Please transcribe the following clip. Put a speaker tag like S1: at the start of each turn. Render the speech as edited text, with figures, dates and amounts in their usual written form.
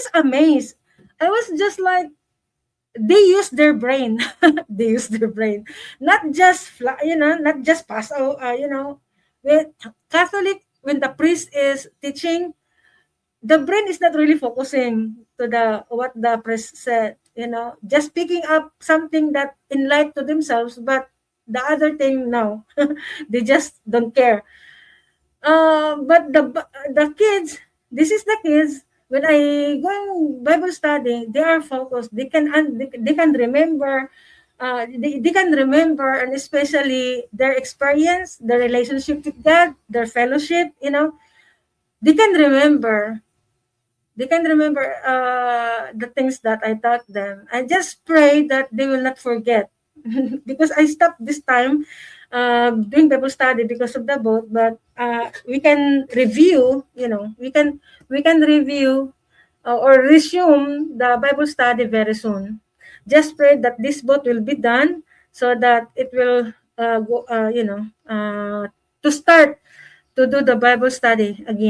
S1: was amazed. I was just like, they use their brain. They use their brain, not just not just pass out. With Catholic, when the priest is teaching, the brain is not really focusing to the what the priest said. Just picking up something that enlight to themselves, but the other thing, no, they just don't care. But the kids, this is the kids. When I go in Bible study, they are focused. They can remember. They can remember, and especially their experience, their relationship with God, their fellowship. They can remember. They can remember the things that I taught them. I just pray that they will not forget, because I stopped this time doing Bible study because of the boat. But we can review. We can review or resume the Bible study very soon. Just pray that this boat will be done so that it will go. To start to do the Bible study again.